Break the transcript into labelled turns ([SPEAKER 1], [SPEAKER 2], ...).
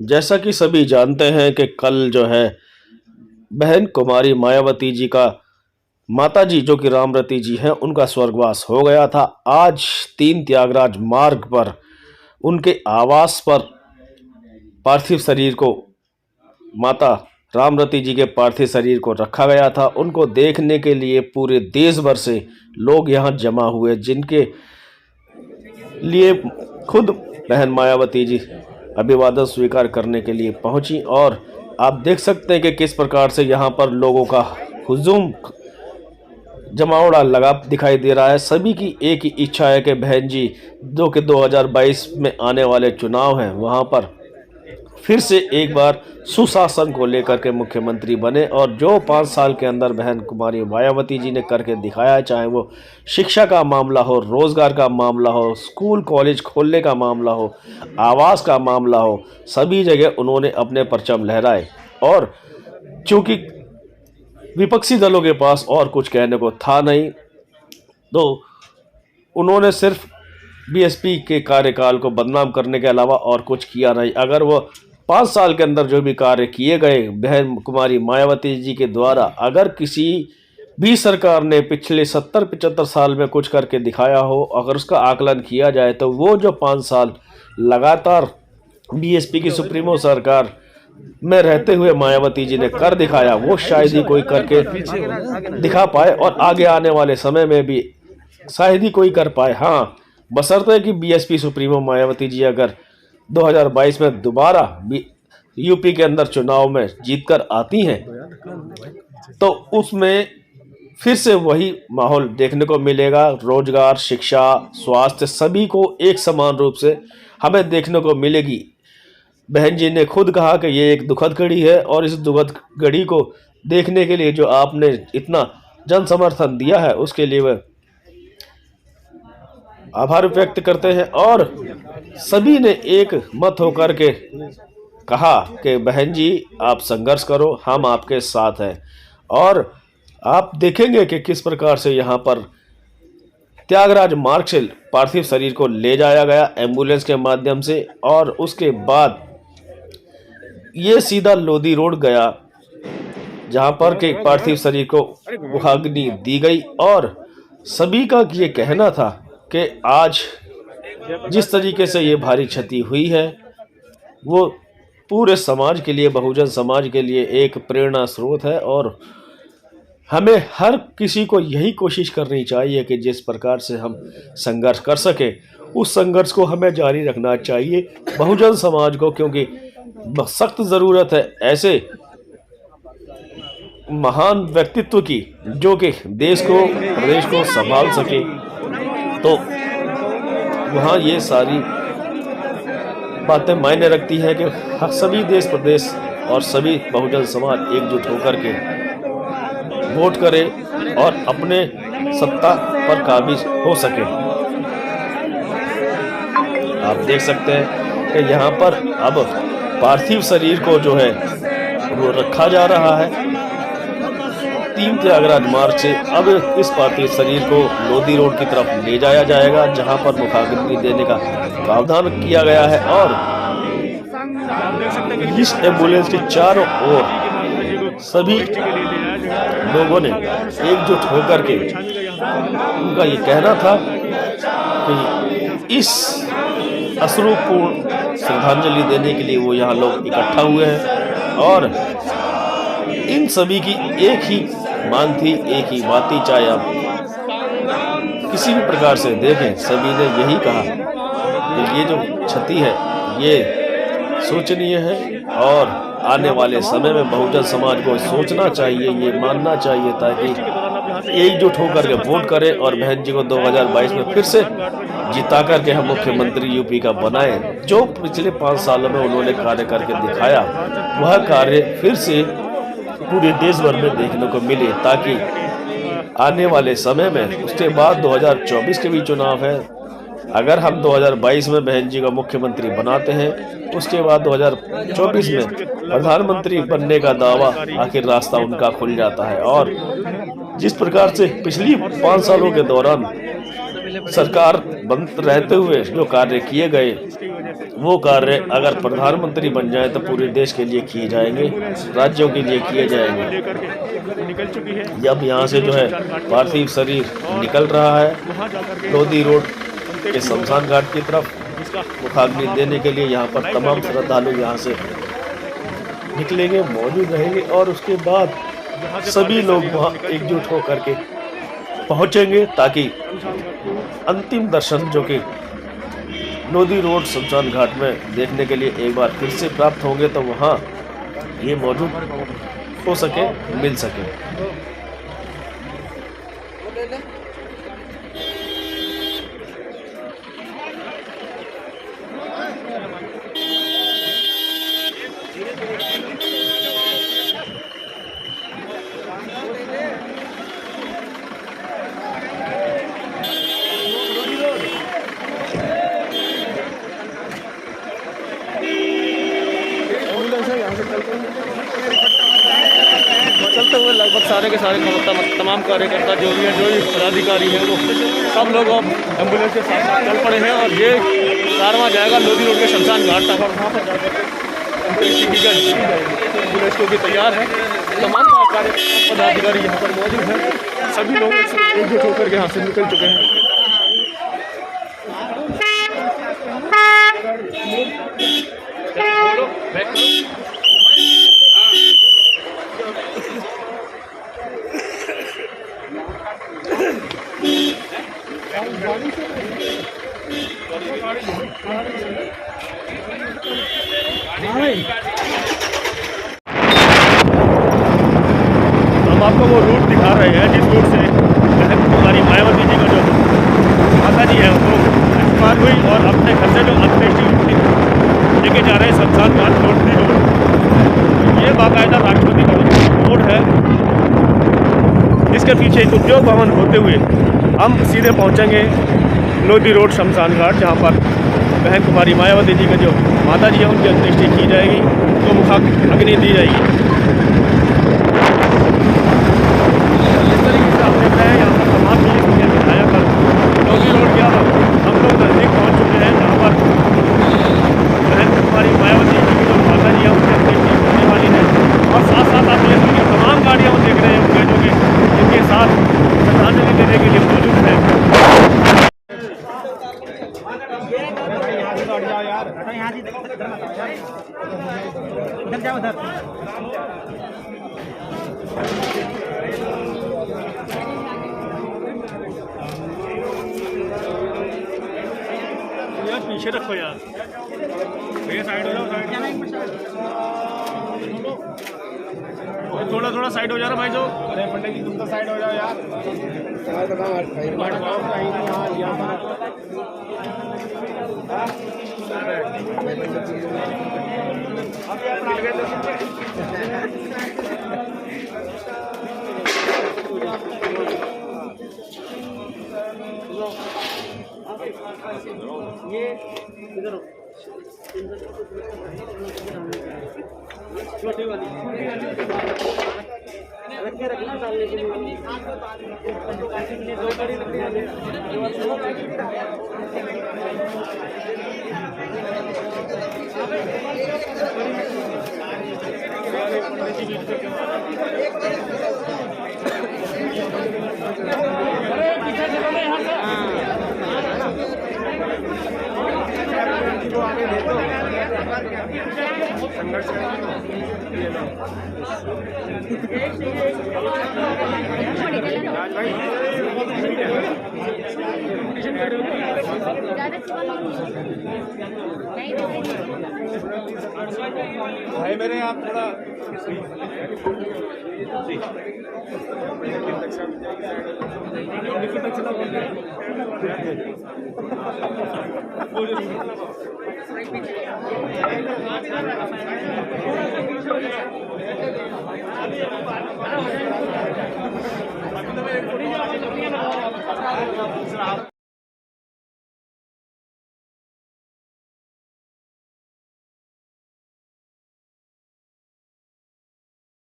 [SPEAKER 1] जैसा कि सभी जानते हैं कि कल जो है बहन कुमारी मायावती जी का माता जी जो कि रामरती जी हैं उनका स्वर्गवास हो गया था। आज 3 त्यागराज मार्ग पर उनके आवास पर पार्थिव शरीर को माता रामरती जी के पार्थिव शरीर को रखा गया था। उनको देखने के लिए पूरे देश भर से लोग यहाँ जमा हुए, जिनके लिए खुद बहन मायावती जी अभिवादन स्वीकार करने के लिए पहुंची। और आप देख सकते हैं कि किस प्रकार से यहाँ पर लोगों का हुजूम जमावड़ा लगा दिखाई दे रहा है। सभी की एक ही इच्छा है कि बहन जी जो कि 2022 में आने वाले चुनाव हैं वहाँ पर फिर से एक बार सुशासन को लेकर के मुख्यमंत्री बने, और जो 5 साल के अंदर बहन कुमारी मायावती जी ने करके दिखाया, चाहे वो शिक्षा का मामला हो, रोजगार का मामला हो, स्कूल कॉलेज खोलने का मामला हो, आवास का मामला हो, सभी जगह उन्होंने अपने परचम लहराए। और चूंकि विपक्षी दलों के पास और कुछ कहने को था नहीं, तो उन्होंने सिर्फ बीएसपी के कार्यकाल को बदनाम करने के अलावा और कुछ किया नहीं। अगर वो 5 साल के अंदर जो भी कार्य किए गए बहन कुमारी मायावती जी के द्वारा, अगर किसी भी सरकार ने पिछले 70-75 साल में कुछ करके दिखाया हो, अगर उसका आकलन किया जाए, तो वो जो 5 साल लगातार बीएसपी की सुप्रीमो सरकार में रहते हुए मायावती जी ने कर दिखाया, वो शायद ही कोई करके दिखा पाए और आगे आने वाले समय में भी शायद ही कोई कर पाए। हाँ, बशर्ते कि बीएसपी सुप्रीमो मायावती जी अगर 2022 में दोबारा यूपी के अंदर चुनाव में जीतकर आती हैं, तो उसमें फिर से वही माहौल देखने को मिलेगा। रोजगार, शिक्षा, स्वास्थ्य सभी को एक समान रूप से हमें देखने को मिलेगी। बहन जी ने खुद कहा कि ये एक दुखद घड़ी है, और इस दुखद घड़ी को देखने के लिए जो आपने इतना जन समर्थन दिया है उसके लिए वह आभार व्यक्त करते हैं। और सभी ने एक मत होकर के कहा कि बहन जी आप संघर्ष करो, हम आपके साथ हैं। और आप देखेंगे कि किस प्रकार से यहाँ पर त्यागराज मार्ग से पार्थिव शरीर को ले जाया गया एम्बुलेंस के माध्यम से, और उसके बाद ये सीधा लोधी रोड गया, जहाँ पर के पार्थिव शरीर को मुखाग्नि दी गई। और सभी का ये कहना था कि आज जिस तरीके से ये भारी क्षति हुई है वो पूरे समाज के लिए, बहुजन समाज के लिए एक प्रेरणा स्रोत है। और हमें हर किसी को यही कोशिश करनी चाहिए कि जिस प्रकार से हम संघर्ष कर सके उस संघर्ष को हमें जारी रखना चाहिए बहुजन समाज को, क्योंकि सख्त ज़रूरत है ऐसे महान व्यक्तित्व की जो कि देश को, प्रदेश को संभाल सके। तो वहाँ ये सारी बातें मायने रखती हैं कि सभी देश, प्रदेश और सभी बहुजन समाज एकजुट होकर के वोट करे और अपने सत्ता पर काबिज हो सके। आप देख सकते हैं कि यहाँ पर अब पार्थिव शरीर को जो है वो रखा जा रहा है 3 त्यागराज मार्ग से। अब इस पार्थिव शरीर को लोधी रोड की तरफ ले जाया जाएगा, जहां पर मुखाग्नि देने का प्रावधान किया गया है। और इस एम्बुलेंस के चारों ओर सभी लोगों ने एकजुट होकर के, उनका ये कहना था कि इस अश्रुपूर्ण श्रद्धांजलि देने के लिए वो यहाँ लोग इकट्ठा हुए हैं। और इन सभी की एक ही मांग थी, एक ही बात थी, चाहे आप किसी भी प्रकार से देखें, सभी ने यही कहा कि ये जो क्षति है ये शोचनीय है, और आने वाले समय में बहुजन समाज को सोचना चाहिए, ये मानना चाहिए, ताकि एकजुट होकर के वोट करें और बहन जी को 2022 में फिर से जिता करके हम मुख्यमंत्री यूपी का बनाएं। जो पिछले 5 सालों में उन्होंने कार्य करके दिखाया, वह कार्य फिर से पूरे देश भर में देखने को मिले, ताकि आने वाले समय में, उसके बाद 2024 के भी चुनाव है, अगर हम 2022 में बहन जी का मुख्यमंत्री बनाते हैं, उसके बाद 2024 में प्रधानमंत्री बनने का दावा आखिर रास्ता उनका खुल जाता है। और जिस प्रकार से पिछली 5 सालों के दौरान सरकार बंद रहते हुए जो कार्य किए गए, वो कार्य अगर प्रधानमंत्री बन जाए तो पूरे देश के लिए किए जाएंगे, राज्यों के लिए किए जाएंगे।
[SPEAKER 2] निकल चुकी है।
[SPEAKER 1] जब यहाँ से जो है पार्थिव शरीर निकल रहा है लोधी रोड के शमशान घाट की तरफ मुखाग्नि देने के लिए, यहाँ पर तमाम श्रद्धालु यहाँ से निकलेंगे, मौजूद रहेंगे और उसके बाद सभी लोग वहाँ एकजुट होकर के पहुँचेंगे ताकि अंतिम दर्शन जो कि लोधी रोड शमशान घाट में देखने के लिए एक बार फिर से प्राप्त होंगे तो वहाँ ये मौजूद हो सके, मिल सके।
[SPEAKER 2] चलते हुए लगभग सारे के सारे तमाम कार्यकर्ता जो भी पदाधिकारी हैं वो सब लोग अब एम्बुलेंस के साथ चल पड़े हैं और ये कारवां जाएगा लोधी रोड के शमशान घाट तक और वहाँ पर जाकर एम्बुलेंस को भी तैयार है। तमाम कार्यकर्ता पदाधिकारी यहाँ पर मौजूद हैं, सभी लोग एकजुट होकर के यहाँ से निकल चुके हैं। हम आपको वो रूट दिखा रहे हैं जिस रूट से बहन कुमारी मायावती जी का जो माता जी है वो एक्सपायर हुई और अपने घर से जो अंत्येष्टि लेके जा रहे हैं शमशान घाट लोधी रोड। ये बाकायदा राष्ट्रपति भवन रोड है, इसके पीछे एक उद्योग भवन होते हुए हम सीधे पहुंचेंगे लोधी रोड शमशान घाट, जहां पर बहन कुमारी मायावती जी का जो माता जी है उनकी अंत्येष्टि की जाएगी, तो मुखाग्नि दी जाएगी। इस तरीके से आप देख रहे हैं यहाँ पर तमाम चीज़ें दिखाया कर लोधी रोड क्या हम लोग नज़दीक पहुँच चुके हैं, जहाँ पर बहन कुमारी मायावती जी की जो माता जी है उनकी अंत्येष्टि होने वाली है। और साथ साथ आप ये सुनिए तमाम गाड़ियाँ वो देख रहे हैं जो कि इनके साथ श्रद्धांजलि देने के लिए मौजूद है। यार पीछे रखो यार, भैया साइड हो जाओ, साइड थोड़ा थोड़ा साइड हो जा रहा भाई जो। अरे पंडित जी तुम तो साइड हो जाओ यार। ये इधर छोटी वाली रख के रखना डालने के लिए दो बड़ी आगे दे दो संघर्ष भाई मेरे आप थोड़ा